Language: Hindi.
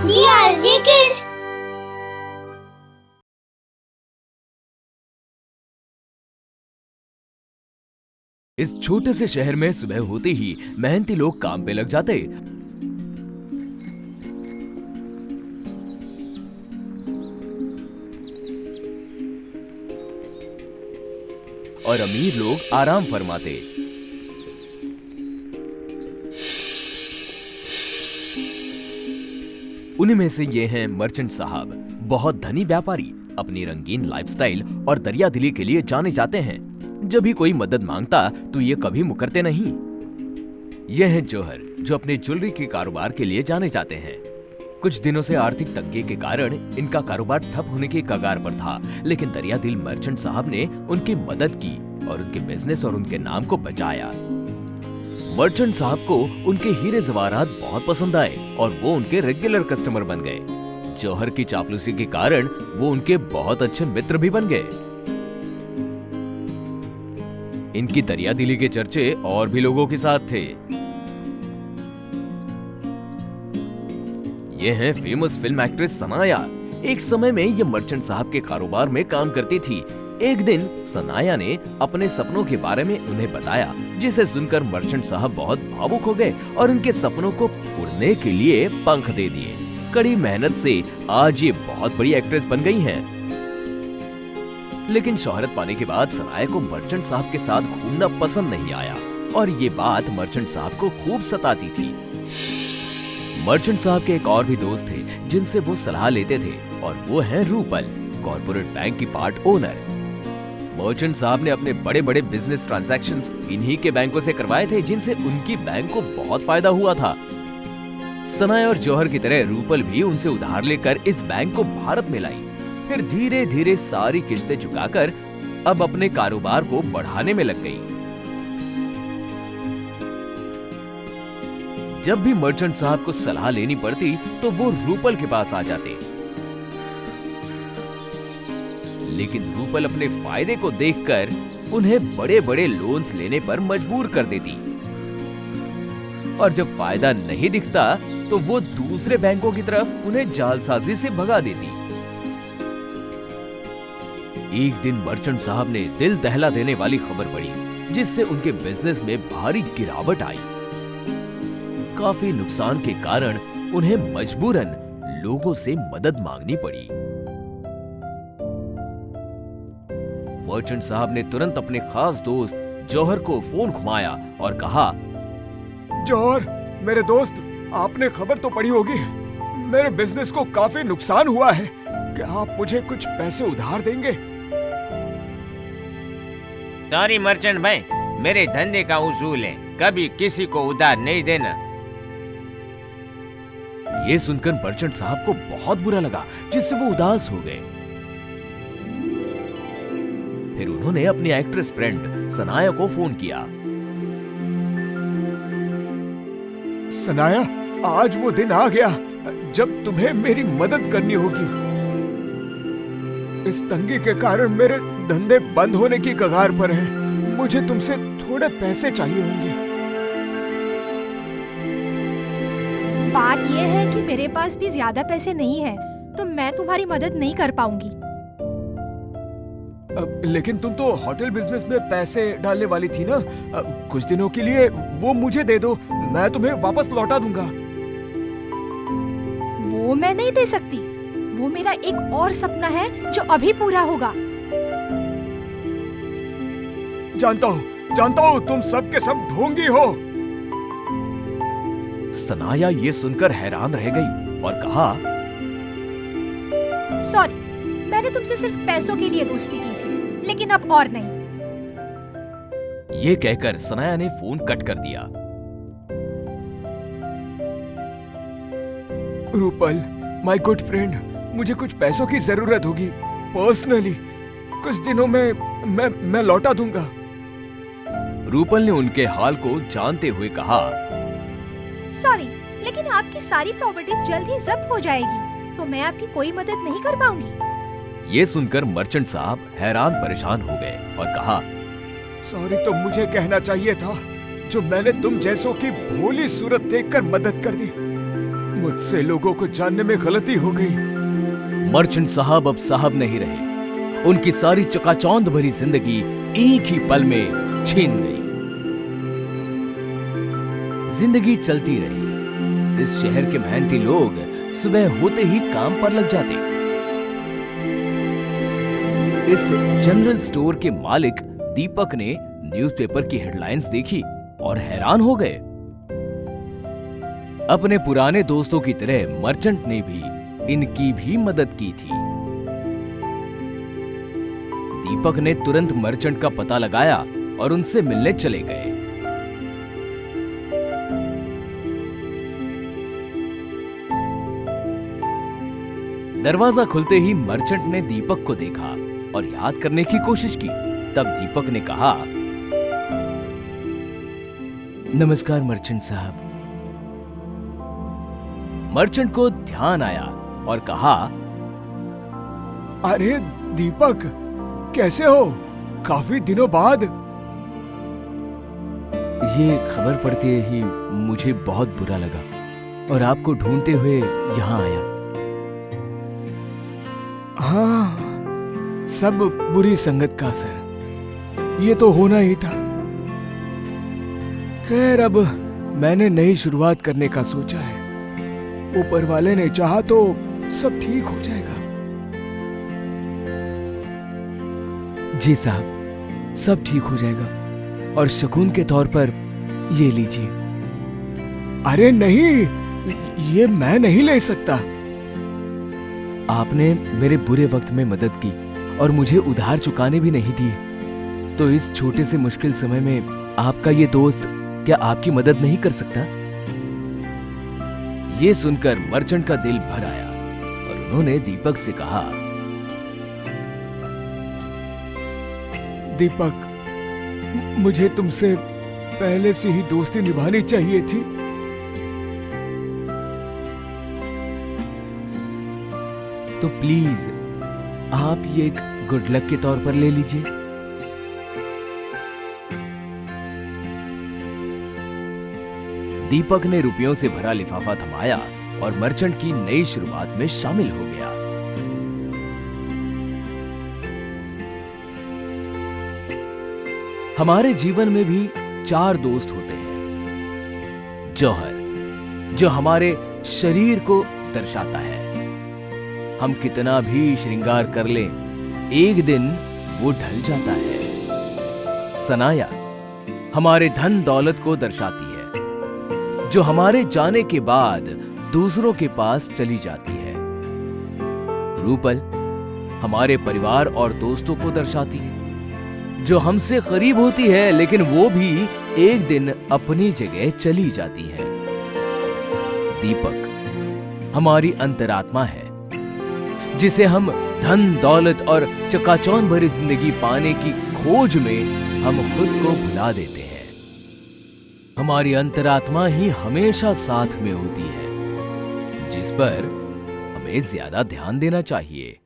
DRG Kids। इस छोटे से शहर में सुबह होते ही मेहनती लोग काम पे लग जाते और अमीर लोग आराम फरमाते। उन्हीं में से ये हैं मर्चेंट साहब, बहुत धनी व्यापारी, अपनी रंगीन लाइफस्टाइल और दरियादिली के लिए जाने जाते हैं। जब भी कोई मदद मांगता तो ये कभी मुकरते नहीं। ये हैं जौहर, जो अपने ज्वेलरी के कारोबार के लिए जाने जाते हैं। कुछ दिनों से आर्थिक तंगी के कारण इनका कारोबार ठप होने की कगार पर था, लेकिन दरियादिल मर्चेंट साहब ने उनकी मदद की और उनके बिजनेस और उनके नाम को बचाया। मर्चेंट साहब को उनके हीरे जवाहरात बहुत पसंद आए और वो उनके रेगुलर कस्टमर बन गए। जौहर की चापलूसी के कारण वो उनके बहुत अच्छे मित्र भी बन गए। इनकी दरियादिली के चर्चे और भी लोगों के साथ थे। ये हैं फेमस फिल्म एक्ट्रेस सनाया। एक समय में ये मर्चेंट साहब के कारोबार में काम करती थी। एक दिन सनाया ने अपने सपनों के बारे में उन्हें बताया, जिसे सुनकर मर्चेंट साहब बहुत भावुक हो गए और उनके सपनों को उड़ने के लिए पंख दे दिए। कड़ी मेहनत से आज ये बहुत बड़ी एक्ट्रेस बन गई हैं। लेकिन शोहरत पाने के बाद सनाया को मर्चेंट साहब के साथ घूमना पसंद नहीं आया और ये बात मर्चेंट साहब को खूब सताती थी। मर्चेंट साहब के एक और भी दोस्त थे जिनसे वो सलाह लेते थे और वो हैं रूपल, कॉर्पोरेट बैंक की पार्ट ओनर। मर्चेंट साहब ने अपने बड़े बड़े बिजनेस ट्रांजैक्शंस इन्हीं के बैंकों से करवाए थे, जिनसे उनकी बैंक को बहुत फायदा हुआ था। सनाया और जौहर की तरह रूपल भी उनसे उधार लेकर इस बैंक को भारत में लाई। फिर धीरे धीरे सारी किश्तें चुकाकर अब अपने कारोबार को बढ़ाने में लग गई। जब भी मर्चेंट साहब को सलाह लेनी पड़ती तो वो रूपल के पास आ जाते, लेकिन रूपल अपने फायदे को देखकर उन्हें बड़े बड़े लोन्स लेने पर मजबूर कर देती और जब फायदा नहीं दिखता तो वो दूसरे बैंकों की तरफ उन्हें जालसाजी से भगा देती। एक दिन मर्चेंट साहब ने दिल दहला देने वाली खबर पड़ी, जिससे उनके बिजनेस में भारी गिरावट आई। काफी नुकसान के कारण उन्हें मजबूरन लोगों से मदद मांगनी पड़ी। मर्चेंट साहब ने तुरंत अपने खास दोस्त जौहर को फोन घुमाया और कहा, जौहर मेरे दोस्त, आपने खबर तो पढ़ी होगी, मेरे बिजनेस को काफी नुकसान हुआ है। क्या आप मुझे कुछ पैसे उधार देंगे? सॉरी मर्चेंट भाई, मेरे धंधे का उसूल है, कभी किसी को उधार नहीं देना। ये सुनकर मर्चेंट साहब को बहुत बुरा लगा, जिससे वो उदास हो गए। फिर उन्होंने अपनी एक्ट्रेस फ्रेंड सनाया को फोन किया। सनाया, आज वो दिन आ गया जब तुम्हें मेरी मदद करनी होगी। इस तंगी के कारण मेरे धंधे बंद होने की कगार पर हैं। मुझे तुमसे थोड़े पैसे चाहिए होंगे। बात यह है कि मेरे पास भी ज्यादा पैसे नहीं हैं, तो मैं तुम्हारी मदद नहीं कर पाऊंगी। लेकिन तुम तो होटल बिजनेस में पैसे डालने वाली थी ना। कुछ दिनों के लिए वो मुझे दे दो, मैं तुम्हें वापस लौटा दूंगा। वो मैं नहीं दे सकती। वो मेरा एक और सपना है जो अभी पूरा होगा। जानता हूँ तुम सब के सब ढोंगी हो। सनाया ये सुनकर हैरान रह गई और कहा, सॉरी, मैंने तुमसे सिर्फ पैसों के लिए दोस्ती की थी, लेकिन अब और नहीं। ये कहकर सनाया ने फोन कट कर दिया। रूपल, माय गुड फ्रेंड, मुझे कुछ पैसों की जरूरत होगी पर्सनली। कुछ दिनों में मैं लौटा दूंगा। रूपल ने उनके हाल को जानते हुए कहा, सॉरी, लेकिन आपकी सारी प्रॉपर्टी जल्द ही जब्त हो जाएगी, तो मैं आपकी कोई मदद नहीं कर पाऊंगी। ये सुनकर मर्चेंट साहब हैरान परेशान हो गए और कहा, सॉरी तो मुझे कहना चाहिए था, जो मैंने तुम जैसों की भोली सूरत देखकर मदद कर दी। मुझसे लोगों को जानने में गलती हो गई। मर्चेंट साहब अब साहब नहीं रहे। उनकी सारी चकाचौंध भरी जिंदगी एक ही पल में छीन गई। जिंदगी चलती रही। इस शहर के मेहनती लोग सुबह होते ही काम पर लग जाते। इस जनरल स्टोर के मालिक दीपक ने न्यूज़पेपर की हेडलाइंस देखी और हैरान हो गए। अपने पुराने दोस्तों की तरह मर्चेंट ने भी इनकी भी मदद की थी। दीपक ने तुरंत मर्चेंट का पता लगाया और उनसे मिलने चले गए। दरवाजा खुलते ही मर्चेंट ने दीपक को देखा और याद करने की कोशिश की। तब दीपक ने कहा, नमस्कार मर्चेंट साहब। मर्चेंट को ध्यान आया और कहा, अरे दीपक, कैसे हो? काफी दिनों बाद। ये खबर पढ़ते ही मुझे बहुत बुरा लगा और आपको ढूंढते हुए यहां आया। हाँ, सब बुरी संगत का असर। ये तो होना ही था। खैर, अब मैंने नई शुरुआत करने का सोचा है। ऊपर वाले ने चाहा तो सब ठीक हो जाएगा। जी साहब, सब ठीक हो जाएगा और शगुन के तौर पर ये लीजिए। अरे नहीं, ये मैं नहीं ले सकता। आपने मेरे बुरे वक्त में मदद की और मुझे उधार चुकाने भी नहीं दिए, तो इस छोटे से मुश्किल समय में आपका ये दोस्त क्या आपकी मदद नहीं कर सकता? ये सुनकर मर्चेंट का दिल भर आया और उन्होंने दीपक से कहा, दीपक, मुझे तुमसे पहले से ही दोस्ती निभानी चाहिए थी। तो प्लीज आप ये एक गुड लक के तौर पर ले लीजिए। दीपक ने रुपयों से भरा लिफाफा थमाया और मर्चेंट की नई शुरुआत में शामिल हो गया। हमारे जीवन में भी 4 दोस्त होते हैं। जौहर, जो हमारे शरीर को दर्शाता है। हम कितना भी श्रृंगार कर लें, एक दिन वो ढल जाता है। सनाया, हमारे धन दौलत को दर्शाती है, जो हमारे जाने के बाद दूसरों के पास चली जाती है। रूपल, हमारे परिवार और दोस्तों को दर्शाती है, जो हमसे करीब होती है लेकिन वो भी एक दिन अपनी जगह चली जाती है। दीपक हमारी अंतरात्मा है, जिसे हम धन दौलत और चकाचौंध भरी जिंदगी पाने की खोज में हम खुद को भुला देते हैं। हमारी अंतरात्मा ही हमेशा साथ में होती है, जिस पर हमें ज्यादा ध्यान देना चाहिए।